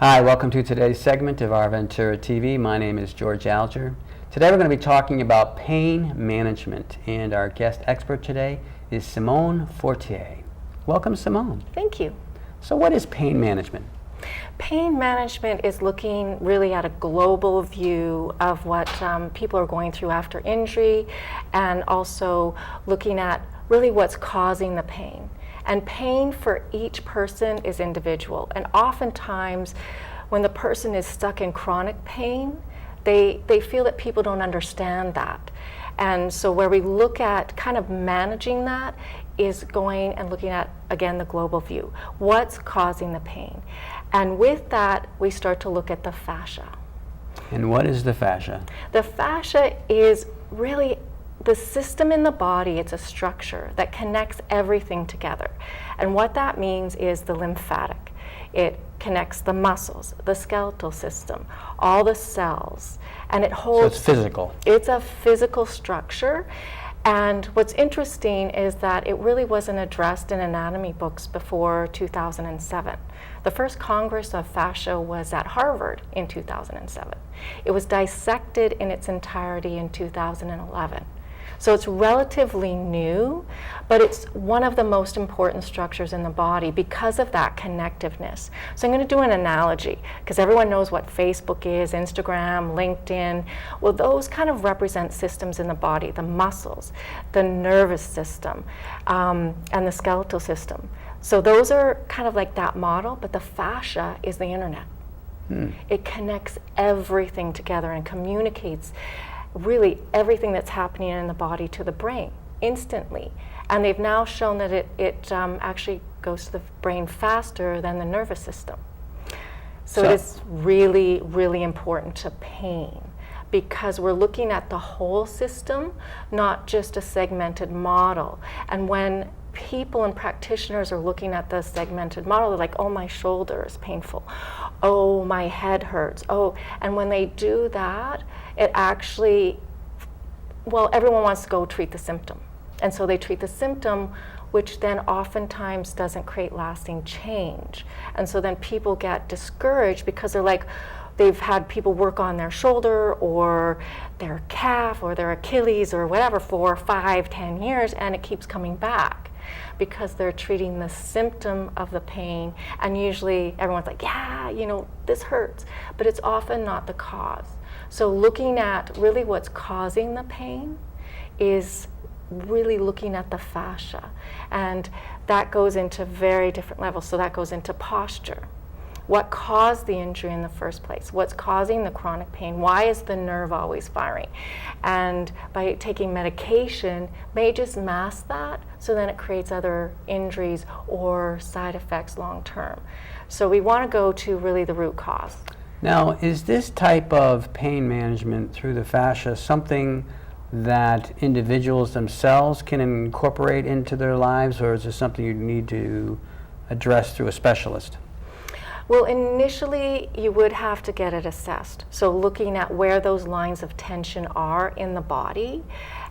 Hi, welcome to today's segment of our Ventura TV. My name is George Alger. Today we're going to be talking about pain management, and our guest expert today is Simone Fortier. Welcome, Simone. Thank you. So what is pain management? Pain management is looking really at a global view of what people are going through after injury, and also looking at really what's causing the pain. And pain for each person is individual. And oftentimes, when the person is stuck in chronic pain, they feel that people don't understand that. And so where we look at kind of managing that is going and looking at, again, the global view. What's causing the pain? And with that, we start to look at the fascia. And what is the fascia? The fascia is really the system in the body. It's a structure that connects everything together. And what that means is the lymphatic. It connects the muscles, the skeletal system, all the cells, and it holds... So it's physical. It's a physical structure. And what's interesting is that it really wasn't addressed in anatomy books before 2007. The first Congress of Fascia was at Harvard in 2007. It was dissected in its entirety in 2011. So it's relatively new, but it's one of the most important structures in the body because of that connectiveness. So I'm going to do an analogy, because everyone knows what Facebook is, Instagram, LinkedIn. Well, those kind of represent systems in the body, the muscles, the nervous system, and the skeletal system. So those are kind of like that model, but the fascia is the internet. It connects everything together and communicates really everything that's happening in the body to the brain instantly. And they've now shown that it actually goes to the brain faster than the nervous system. So it is really, really important to pain, because we're looking at the whole system, not just a segmented model. And when people and practitioners are looking at the segmented model, they're like, oh, my shoulder is painful. Oh, my head hurts. Oh, and when they do that, it actually, well, everyone wants to go treat the symptom. And so they treat the symptom, which then oftentimes doesn't create lasting change. And so then people get discouraged because they're like, they've had people work on their shoulder or their calf or their Achilles or whatever for 5, 10 years, and it keeps coming back because they're treating the symptom of the pain. And usually everyone's like, yeah, you know, this hurts, but it's often not the cause. So looking at really what's causing the pain is really looking at the fascia. And that goes into very different levels. So that goes into posture. What caused the injury in the first place? What's causing the chronic pain? Why is the nerve always firing? And by taking medication, may just mask that, so then it creates other injuries or side effects long term. So we want to go to really the root cause. Now, is this type of pain management through the fascia something that individuals themselves can incorporate into their lives, or is this something you need to address through a specialist? Well, initially, you would have to get it assessed. So looking at where those lines of tension are in the body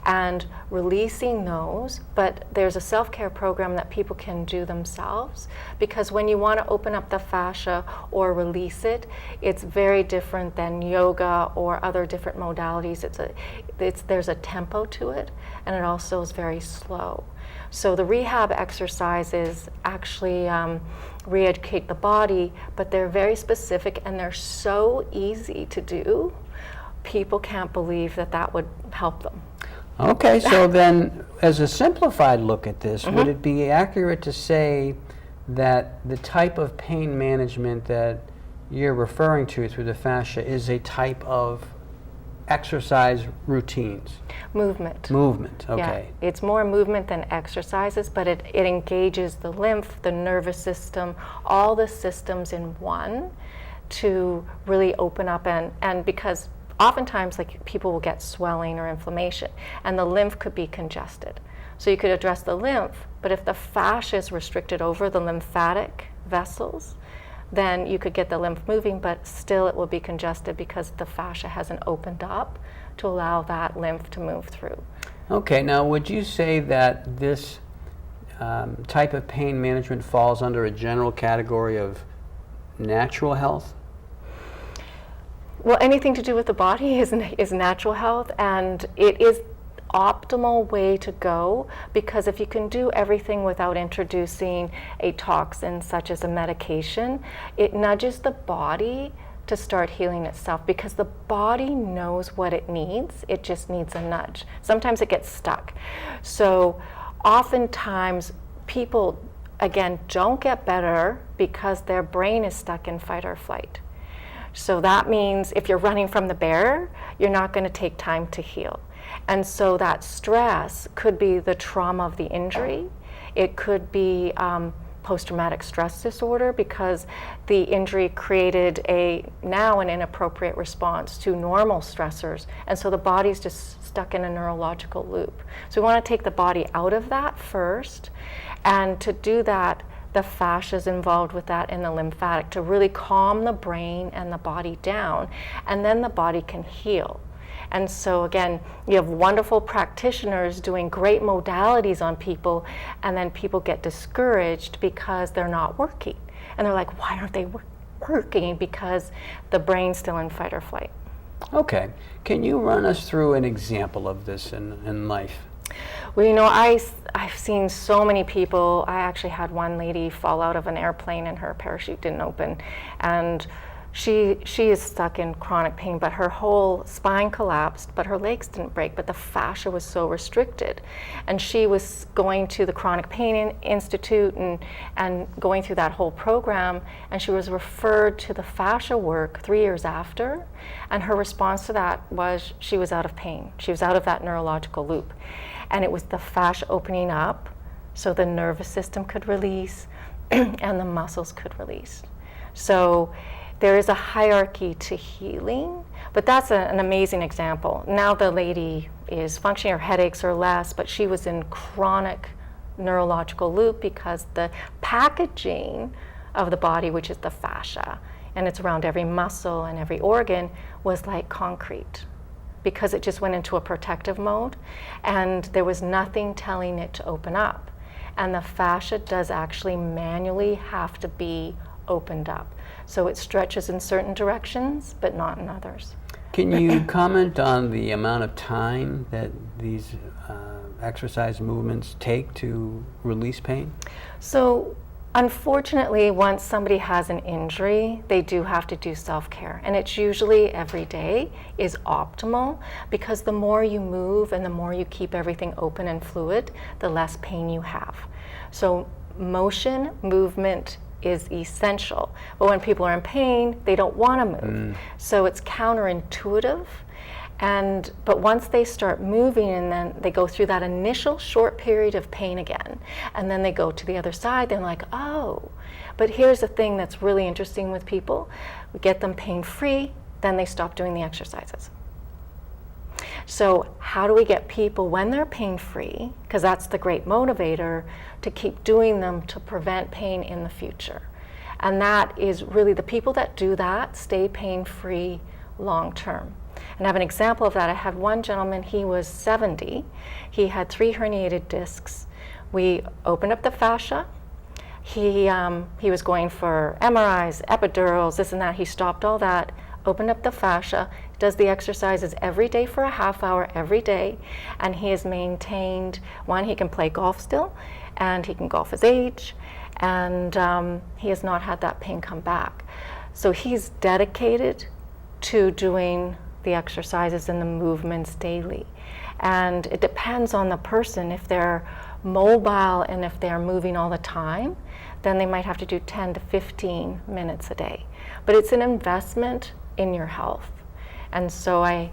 and releasing those. But there's a self-care program that people can do themselves, because when you want to open up the fascia or release it, it's very different than yoga or other different modalities. There's a tempo to it, and it also is very slow. So the rehab exercises actually re-educate the body, but they're very specific and they're so easy to do. People can't believe that that would help them. Okay, so then as a simplified look at this, would it be accurate to say that the type of pain management that you're referring to through the fascia is a type of exercise routines? Movement. Movement, okay. Yeah, it's more movement than exercises, but it engages the lymph, the nervous system, all the systems in one to really open up, and because oftentimes like people will get swelling or inflammation, and the lymph could be congested. So you could address the lymph, but if the fascia is restricted over the lymphatic vessels, then you could get the lymph moving, but still it will be congested because the fascia hasn't opened up to allow that lymph to move through. Okay, now would you say that this type of pain management falls under a general category of natural health? Well, anything to do with the body is natural health, and it is optimal way to go, because if you can do everything without introducing a toxin such as a medication, it nudges the body to start healing itself, because the body knows what it needs. It just needs a nudge. Sometimes it gets stuck. So oftentimes people, again, don't get better because their brain is stuck in fight or flight. So that means if you're running from the bear, you're not going to take time to heal. And so that stress could be the trauma of the injury. It could be post-traumatic stress disorder, because the injury created now an inappropriate response to normal stressors. And so the body's just stuck in a neurological loop. So we want to take the body out of that first. And to do that, the fascia is involved with that, and the lymphatic, to really calm the brain and the body down. And then the body can heal. And so again, you have wonderful practitioners doing great modalities on people, and then people get discouraged because they're not working. And they're like, why aren't they working? Because the brain's still in fight or flight. Okay. Can you run us through an example of this in life? Well, you know, I've seen so many people. I actually had one lady fall out of an airplane and her parachute didn't open. And she is stuck in chronic pain, but her whole spine collapsed, but her legs didn't break, but the fascia was so restricted. And she was going to the Chronic Pain Institute and going through that whole program, and she was referred to the fascia work 3 years after, and her response to that was she was out of pain. She was out of that neurological loop. And it was the fascia opening up so the nervous system could release and the muscles could release. So there is a hierarchy to healing, but that's an amazing example. Now the lady is functioning, her headaches are less, but she was in chronic neurological loop because the packaging of the body, which is the fascia, and it's around every muscle and every organ, was like concrete, because it just went into a protective mode, and there was nothing telling it to open up. And the fascia does actually manually have to be opened up. So it stretches in certain directions, but not in others. Can you comment on the amount of time that these exercise movements take to release pain? So unfortunately, once somebody has an injury, they do have to do self-care. And it's usually every day is optimal, because the more you move and the more you keep everything open and fluid, the less pain you have. So motion, movement is essential. But when people are in pain, they don't want to move. So it's counterintuitive. But once they start moving, and then they go through that initial short period of pain again, and then they go to the other side, they're like, oh. But here's the thing that's really interesting with people. We get them pain-free, then they stop doing the exercises. So how do we get people, when they're pain-free, because that's the great motivator, to keep doing them to prevent pain in the future? And that is really, the people that do that stay pain-free long-term. And I have an example of that. I had one gentleman, he was 70. He had 3 herniated discs. We opened up the fascia. He was going for MRIs, epidurals, this and that. He stopped all that, opened up the fascia, does the exercises every day for a half hour every day, and he has maintained, one, he can play golf still, and he can golf his age, and he has not had that pain come back. So he's dedicated to doing the exercises and the movements daily. And it depends on the person. If they're mobile and if they're moving all the time, then they might have to do 10 to 15 minutes a day. But it's an investment in your health. And so I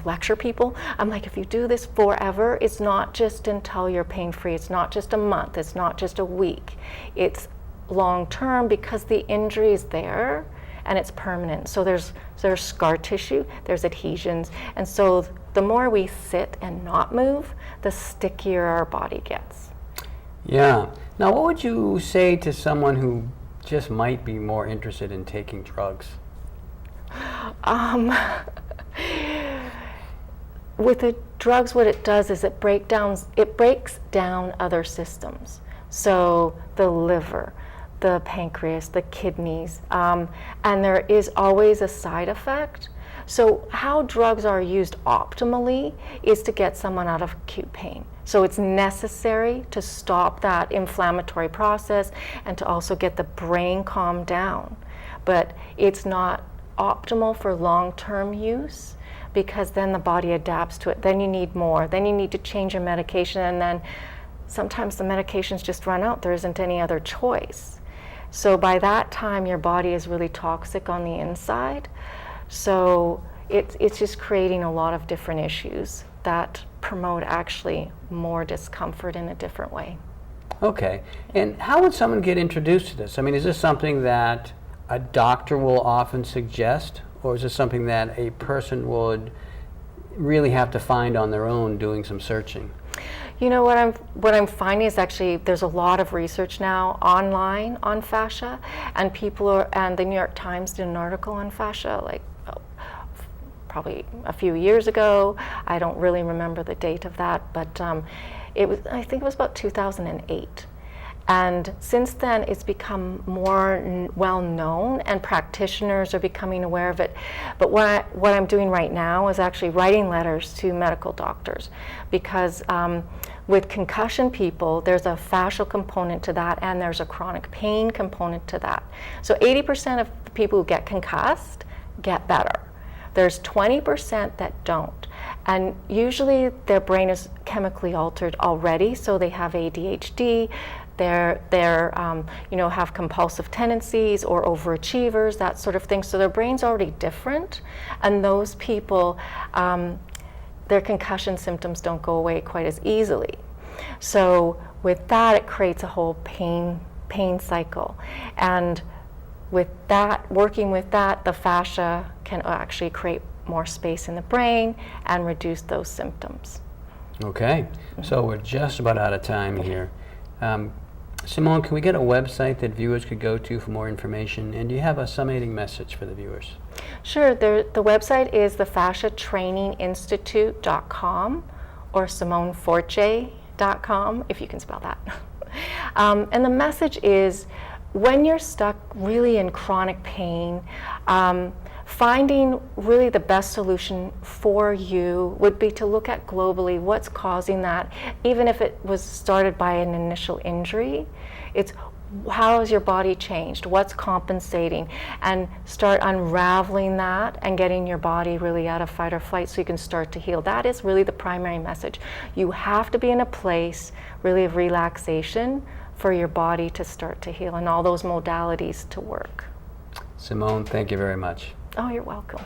lecture people. I'm like, if you do this forever, it's not just until you're pain-free. It's not just a month. It's not just a week. It's long-term, because the injury is there and it's permanent. So there's scar tissue, there's adhesions. And so the more we sit and not move, the stickier our body gets. Yeah. Now, what would you say to someone who just might be more interested in taking drugs? With the drugs, what it does is it breaks down other systems. So the liver, the pancreas, the kidneys, and there is always a side effect. So how drugs are used optimally is to get someone out of acute pain. So it's necessary to stop that inflammatory process and to also get the brain calmed down. But it's not optimal for long-term use, because then the body adapts to it. Then you need more. Then you need to change your medication, and then sometimes the medications just run out. There isn't any other choice. So by that time, your body is really toxic on the inside. So it's just creating a lot of different issues that promote actually more discomfort in a different way. Okay. And how would someone get introduced to this? I mean, is this something that a doctor will often suggest, or is this something that a person would really have to find on their own doing some searching? You know, what I'm finding is actually there's a lot of research now online on fascia, and and the New York Times did an article on fascia like probably a few years ago. I don't really remember the date of that, but I think it was about 2008. And since then, it's become more well known, and practitioners are becoming aware of it. But what I'm doing right now is actually writing letters to medical doctors, because with concussion people, there's a fascial component to that, and there's a chronic pain component to that. So 80% of the people who get concussed get better. There's 20% that don't. And usually their brain is chemically altered already, so they have ADHD, they're have compulsive tendencies or overachievers, that sort of thing. So their brain's already different, and those people, their concussion symptoms don't go away quite as easily. So with that, it creates a whole pain cycle. And with that, working with that, the fascia can actually create more space in the brain and reduce those symptoms. Okay, so we're just about out of time here. Simone, can we get a website that viewers could go to for more information? And do you have a summating message for the viewers? Sure. The website is thefasciatraininginstitute.com or SimoneFortier.com, if you can spell that. And the message is, when you're stuck really in chronic pain, finding really the best solution for you would be to look at globally what's causing that. Even if it was started by an initial injury, it's how has your body changed, what's compensating, and start unraveling that and getting your body really out of fight or flight so you can start to heal. That is really the primary message. You have to be in a place really of relaxation for your body to start to heal and all those modalities to work. Simone, thank you very much. Oh, you're welcome.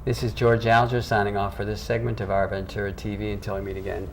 This is George Alger signing off for this segment of our Ventura TV. Until we meet again.